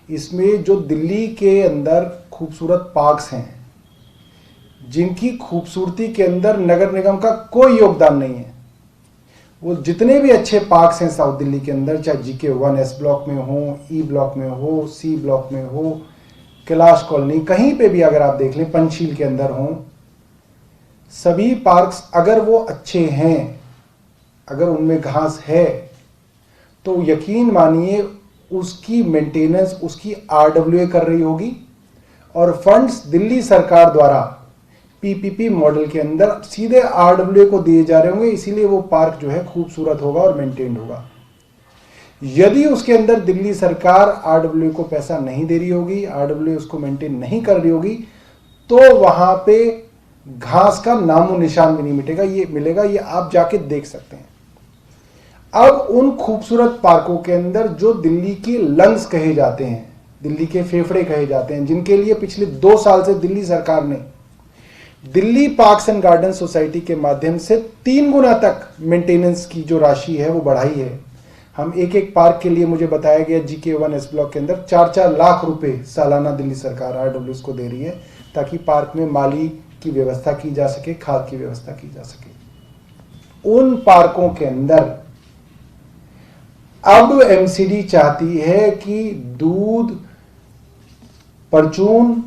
इसमें जो दिल्ली के अंदर खूबसूरत पार्क्स हैं, जिनकी खूबसूरती के अंदर नगर निगम का कोई योगदान नहीं है, वो जितने भी अच्छे पार्क्स हैं साउथ दिल्ली के अंदर, चाहे GK1 एस ब्लॉक में हो, ई ब्लॉक में हो, सी ब्लॉक में हो, कैलाश कॉलोनी, कहीं पे भी अगर आप देख लें, पंचशील के अंदर हो, सभी पार्क्स अगर वो अच्छे हैं, अगर उनमें घास है, तो यकीन मानिए उसकी मेंटेनेंस उसकी RWA कर रही होगी और फंड्स दिल्ली सरकार द्वारा PPP मॉडल के अंदर सीधे RWA को दिए जा रहे होंगे, इसीलिए वो पार्क जो है खूबसूरत होगा और मेंटेन्ड होगा। यदि उसके अंदर दिल्ली सरकार RWA को पैसा नहीं दे रही होगी, RWA उसको मेंटेन नहीं कर रही होगी, तो वहां पे घास का नामो निशान भी नहीं मिलेगा। ये आप जाके देख सकते हैं। अब उन खूबसूरत पार्कों के अंदर जो दिल्ली के लंग्स कहे जाते हैं, दिल्ली के फेफड़े कहे जाते हैं, जिनके लिए पिछले 2 साल से दिल्ली सरकार ने Delhi parks and garden society के माध्यम से 3 गुना तक मेंटेनेंस की जो राशि है वो बढ़ाई है। हम एक पार्क के लिए, मुझे बताया गया GK1 एस ब्लॉक के अंदर 4-4 लाख रुपए सालाना दिल्ली सरकार RWA को दे रही है, ताकि पार्क में माली की व्यवस्था की जा सके, खाद की व्यवस्था की जा सके। उन पार्कों के अंदर अब MCD चाहती है कि दूध, परचून,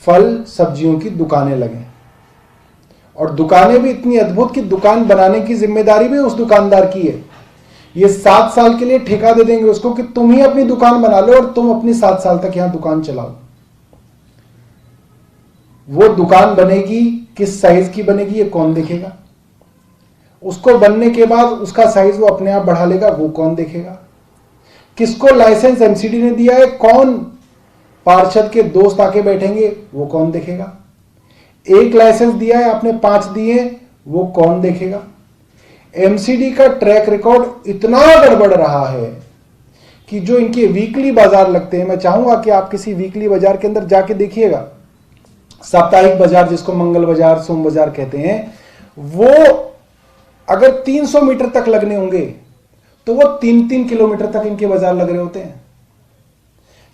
फल, सब्जियों की दुकानें लगें, और दुकानें भी इतनी अद्भुत कि दुकान बनाने की जिम्मेदारी भी उस दुकानदार की है। ये 7 साल के लिए ठेका दे देंगे उसको कि तुम ही अपनी दुकान बना लो और तुम अपनी 7 साल तक यहां दुकान चलाओ। वो दुकान बनेगी, किस साइज की बनेगी ये कौन देखेगा? उसको बनने के बाद उसका साइज वो अपने आप बढ़ा लेगा, वो कौन देखेगा? किसको लाइसेंस MCD ने दिया है, कौन पार्षद के दोस्त आके बैठेंगे, वो कौन देखेगा? एक लाइसेंस दिया है, आपने 5 दिए, वो कौन देखेगा? MCD का ट्रैक रिकॉर्ड इतना गड़बड़ रहा है कि जो इनके वीकली बाजार लगते हैं, मैं चाहूंगा कि आप किसी वीकली बाजार के अंदर जाके देखिएगा, साप्ताहिक बाजार जिसको मंगल बाजार, सोम बाजार कहते हैं, वो अगर 300 मीटर तक लगने होंगे तो वो 3-3 किलोमीटर तक इनके बाजार लग रहे होते हैं।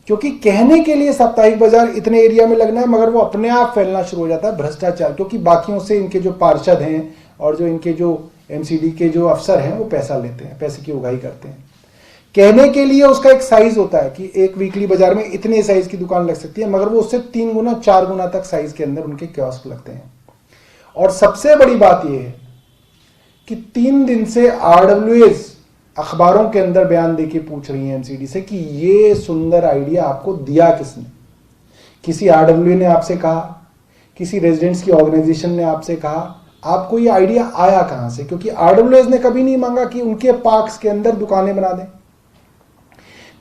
क्योंकि कहने के लिए साप्ताहिक बाजार इतने एरिया में लगना है, मगर वो अपने आप फैलना शुरू हो जाता है भ्रष्टाचार, क्योंकि बाकियों से इनके जो पार्षद हैं और जो इनके जो MCD के जो अफसर हैं वो पैसा लेते हैं, पैसे की उगाही करते हैं। कहने के लिए उसका एक साइज होता है कि एक वीकली बाजार में इतने साइज की दुकान लग सकती है, मगर वो उससे 3 गुना 4 गुना तक साइज के अंदर उनके कियोस्क लगते हैं। और सबसे बड़ी बात यह है कि 3 दिन से RWAs अखबारों के अंदर बयान देके पूछ रही है MCD से कि ये सुंदर आइडिया आपको दिया किसने? किसी RWA ने आपसे कहा, किसी रेजिडेंट्स की ऑर्गेनाइजेशन ने आपसे कहा, आपको ये आइडिया आया कहां से? क्योंकि RWAs ने कभी नहीं मांगा कि उनके पार्क्स के अंदर दुकानें बना दें।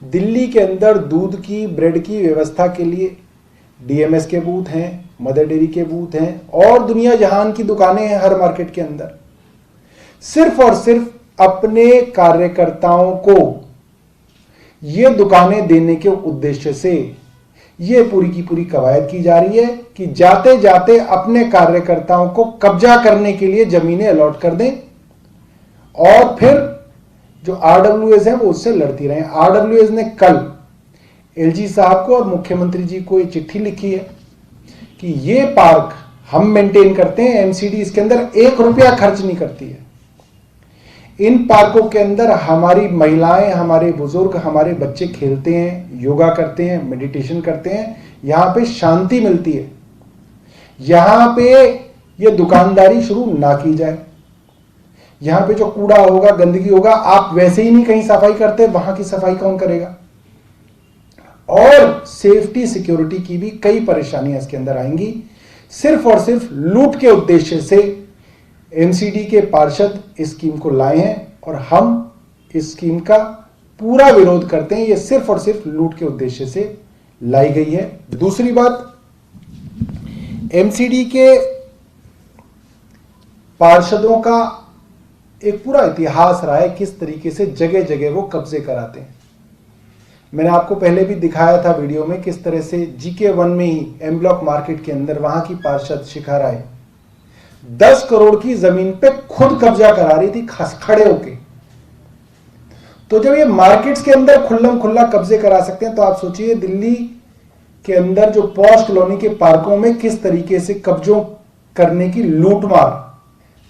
दिल्ली के अंदर दूध की, ब्रेड की व्यवस्था के लिए DMS के बूथ हैं, मदर डेयरी के बूथ हैं, और दुनिया जहान की दुकानें हैं हर मार्केट के अंदर। सिर्फ और सिर्फ अपने कार्यकर्ताओं को ये दुकानें देने के उद्देश्य से ये पूरी की पूरी कवायद की जा रही है कि जाते जाते अपने कार्यकर्ताओं को कब्जा करने के लिए जमीनें अलॉट कर दें, और फिर जो RWAs हैं वो उससे लड़ती रहें। RWAs ने कल LG साहब को और मुख्यमंत्री जी को ये चिट्ठी लिखी है कि ये पार्क हम मेंटेन करते हैं, MCD इसके अंदर 1 रुपया खर्च नहीं करती है। इन पार्कों के अंदर हमारी महिलाएं, हमारे बुजुर्ग, हमारे बच्चे खेलते हैं, योगा करते हैं, मेडिटेशन करते हैं, यहां पे शांति मिलती है। यहां पे ये दुकानदारी शुरू ना की जाए। यहां पे जो कूड़ा होगा, गंदगी होगा, आप वैसे ही नहीं कहीं सफाई करते, वहां की सफाई कौन करेगा? और सेफ्टी सिक्योरिटी की भी कई परेशानियां इसके अंदर आएंगी। सिर्फ और सिर्फ लूट के उद्देश्य से MCD के पार्षद इस स्कीम को लाए हैं, और हम इस स्कीम का पूरा विरोध करते हैं। ये सिर्फ और सिर्फ लूट के उद्देश्य से लाई गई है। दूसरी बात, MCD के पार्षदों का एक पूरा इतिहास रहा है, किस तरीके से जगह जगह वो कब्जे कराते हैं। मैंने आपको पहले भी दिखाया था वीडियो में, किस तरह से GK1 में ही M ब्लॉक मार्केट के अंदर वहां की पार्षद शिखा राय 10 करोड़ की जमीन पे खुद कब्जा करा रही थी खड़े होके। तो जब ये मार्केट्स के अंदर खुल्लम खुल्ला कब्जे करा सकते हैं, तो आप सोचिए दिल्ली के अंदर जो पॉश कॉलोनी के पार्कों में किस तरीके से कब्जों करने की लूटमार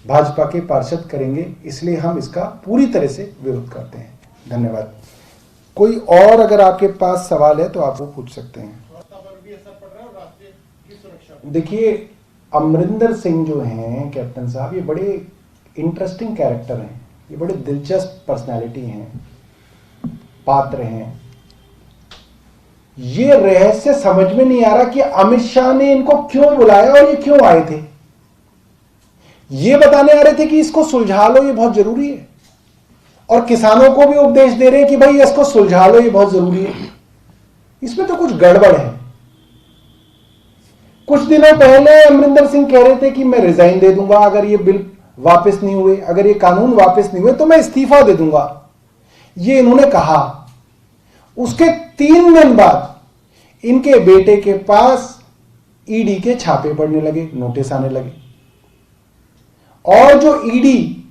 भाजपा के पार्षद करेंगे। इसलिए हम इसका पूरी तरह से विरोध करते हैं। धन्यवाद। कोई और अगर आपके पास सवाल है तो आप वो पूछ सकते हैं। देखिए, अमरिंदर सिंह जो हैं कैप्टन साहब, ये बड़े इंटरेस्टिंग कैरेक्टर हैं, ये बड़े दिलचस्प पर्सनालिटी हैं, पात्र हैं। ये रहस्य समझ में नहीं आ रहा कि अमित शाह ने इनको क्यों बुलाया और ये क्यों आए थे। ये बताने आ रहे थे कि इसको सुलझा लो, ये बहुत जरूरी है, और किसानों को भी उपदेश दे रहे हैं कि भाई इसको सुलझा लो, ये बहुत जरूरी है। इसमें तो कुछ गड़बड़ है। कुछ दिनों पहले अमरिंदर सिंह कह रहे थे कि मैं रिजाइन दे दूंगा अगर ये बिल वापस नहीं हुए, अगर ये कानून वापस नहीं हुए तो मैं इस्तीफा दे दूंगा, ये इन्होंने कहा। उसके 3 दिन बाद इनके बेटे के पास ईडी के छापे पड़ने लगे, नोटिस आने लगे, और जो ईडी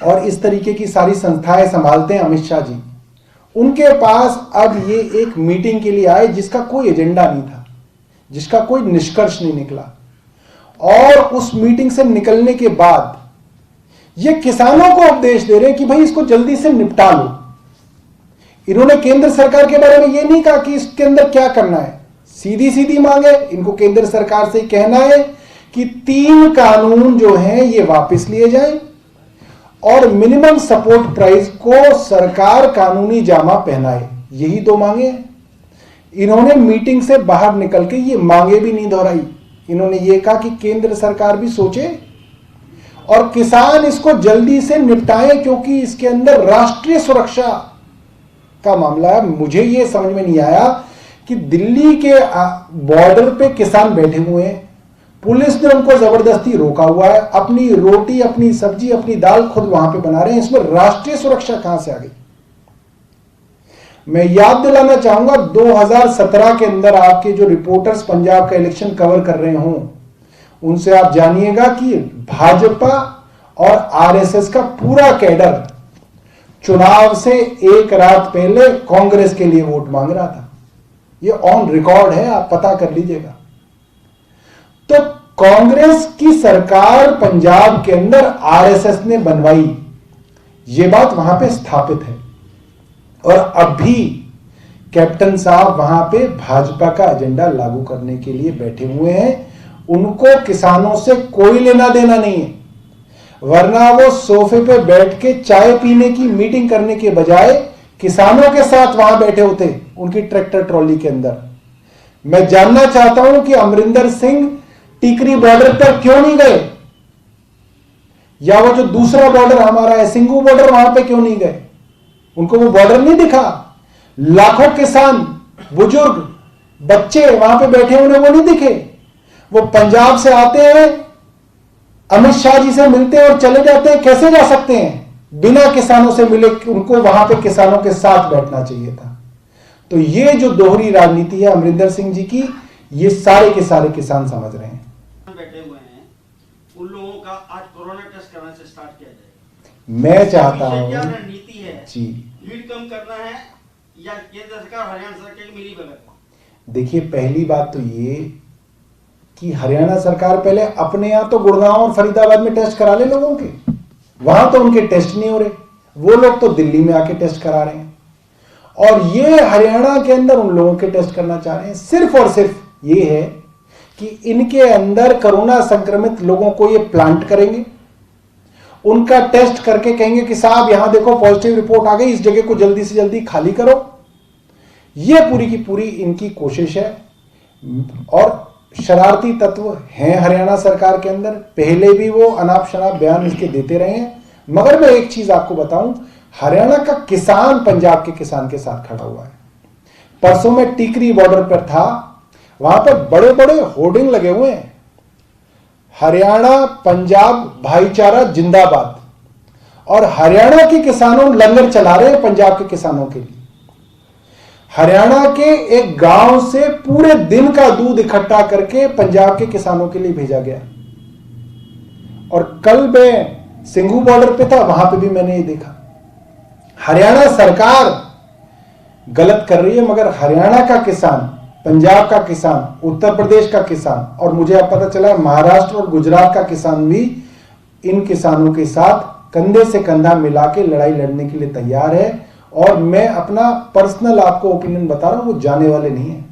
और इस तरीके की सारी संस्थाएं संभालते हैं अमित शाह जी, उनके पास अब ये एक मीटिंग के लिए आए जिसका कोई एजेंडा नहीं था, जिसका कोई निष्कर्ष नहीं निकला। और उस मीटिंग से निकलने के बाद ये किसानों को उपदेश दे रहे हैं कि भाई इसको जल्दी से निपटा लो। इन्होंने केंद्र सरकार के बारे में ये नहीं कहा कि इसके अंदर क्या करना है, सीधी सीधी मांगे। इनको केंद्र सरकार से कहना है कि 3 कानून जो हैं ये वापस लिए जाएं और मिनिमम सपोर्ट प्राइस को सरकार कानूनी जामा पहनाए। यही 2 मांगे हैं। इन्होंने मीटिंग से बाहर निकल के ये मांगे भी नहीं दोहराई। इन्होंने ये कहा कि केंद्र सरकार भी सोचे और किसान इसको जल्दी से निपटाएं, क्योंकि इसके अंदर राष्ट्रीय सुरक्षा का मामला है। मुझे ये समझ में नहीं आया कि दिल्ली के बॉर्डर पे किसान बैठे हुए हैं, पुलिस ने उनको जबरदस्ती रोका हुआ है, अपनी रोटी, अपनी सब्जी, अपनी दाल खुद वहां पे बना रहे हैं। इसमें राष्ट्रीय सुरक्षा कहां से आ गई? मैं याद दिलाना चाहूंगा 2017 के अंदर आपके जो रिपोर्टर्स पंजाब का इलेक्शन कवर कर रहे हों, उनसे आप जानिएगा कि भाजपा और आरएसएस का पूरा कैडर चुनाव से 1 रात पहले कांग्रेस के लिए वोट मांग रहा था। ये ऑन रिकॉर्ड है, आप पता कर लीजिएगा। तो कांग्रेस की सरकार पंजाब के अंदर आरएसएस ने बनवाई, ये बात वहां पे स्थापित है। और अब भी कैप्टन साहब वहां पे भाजपा का एजेंडा लागू करने के लिए बैठे हुए हैं। उनको किसानों से कोई लेना देना नहीं है, वरना वो सोफे पे बैठ के चाय पीने की मीटिंग करने के बजाय किसानों के साथ वहां बैठे होते उनकी ट्रैक्टर ट्रॉली के अंदर। मैं जानना चाहता हूं कि अमरिंदर सिंह टिकरी बॉर्डर पर क्यों नहीं गए, या वो जो दूसरा बॉर्डर हमारा है सिंगू बॉर्डर, वहां पे क्यों नहीं गए? उनको वो बॉर्डर नहीं दिखा? लाखों किसान, बुजुर्ग, बच्चे वहां पे बैठे उन्हें वो नहीं दिखे? वो पंजाब से आते हैं, अमित शाह जी से मिलते हैं और चले जाते हैं। कैसे जा सकते हैं बिना किसानों से मिले? उनको वहां पे किसानों के साथ बैठना चाहिए था। तो ये जो दोहरी राजनीति है अमरिंदर सिंह जी की, ये सारे के सारे किसान समझ रहे हैं। बैठे हुए हैं, उन लोगों का आज कोरोना टेस्ट करने से स्टार्ट किया जाए। मैं चाहता हूं, क्या रणनीति है जी, भीड़ कम करना है या केंद्र सरकार हरियाणा सरकार की मिली भगत? देखिए, पहली बात तो ये कि हरियाणा सरकार पहले अपने यहां तो गुड़गांव और फरीदाबाद में टेस्ट करा ले लोगों के, वहां तो उनके टेस्ट नहीं हो रहे। वो लोग तो दिल्ली में आके टेस्ट करा रहे हैं, और ये हरियाणा के अंदर उन लोगों के टेस्ट करना चाह रहे हैं। सिर्फ और सिर्फ ये है कि इनके अंदर कोरोना संक्रमित लोगों को ये प्लांट करेंगे, उनका टेस्ट करके कहेंगे कि साहब यहां देखो पॉजिटिव रिपोर्ट आ गई, इस जगह को जल्दी से जल्दी खाली करो। यह पूरी की पूरी इनकी कोशिश है। और शरारती तत्व हैं हरियाणा सरकार के अंदर, पहले भी वो अनाप शनाप बयान इसके देते रहे हैं। मगर मैं एक चीज आपको बताऊं, हरियाणा का किसान पंजाब के किसान के साथ खड़ा हुआ है। परसों में टिकरी बॉर्डर पर था, वहां पर बड़े बड़े होर्डिंग लगे हुए हैं, हरियाणा पंजाब भाईचारा जिंदाबाद, और हरियाणा के किसानों लंगर चला रहे हैं पंजाब के किसानों के लिए। हरियाणा के एक गांव से पूरे दिन का दूध इकट्ठा करके पंजाब के किसानों के लिए भेजा गया। और कल मैं सिंघू बॉर्डर पे था, वहां पे भी मैंने ये देखा। हरियाणा सरकार गलत कर रही है, मगर हरियाणा का किसान, पंजाब का किसान, उत्तर प्रदेश का किसान और मुझे अब पता चला महाराष्ट्र और गुजरात का किसान भी इन किसानों के साथ कंधे से कंधा मिला के लड़ाई लड़ने के लिए तैयार है। और मैं अपना पर्सनल आपको ओपिनियन बता रहा हूं, वो जाने वाले नहीं है।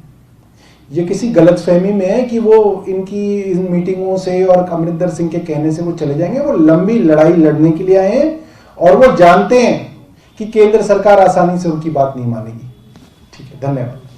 ये किसी गलतफहमी में है कि वो इनकी इन मीटिंगों से और अमरिंदर सिंह के कहने से वो चले जाएंगे। वो लंबी लड़ाई लड़ने के लिए आए हैं और वो जानते हैं कि केंद्र सरकार आसानी से उनकी बात नहीं मानेगी। ठीक है, धन्यवाद।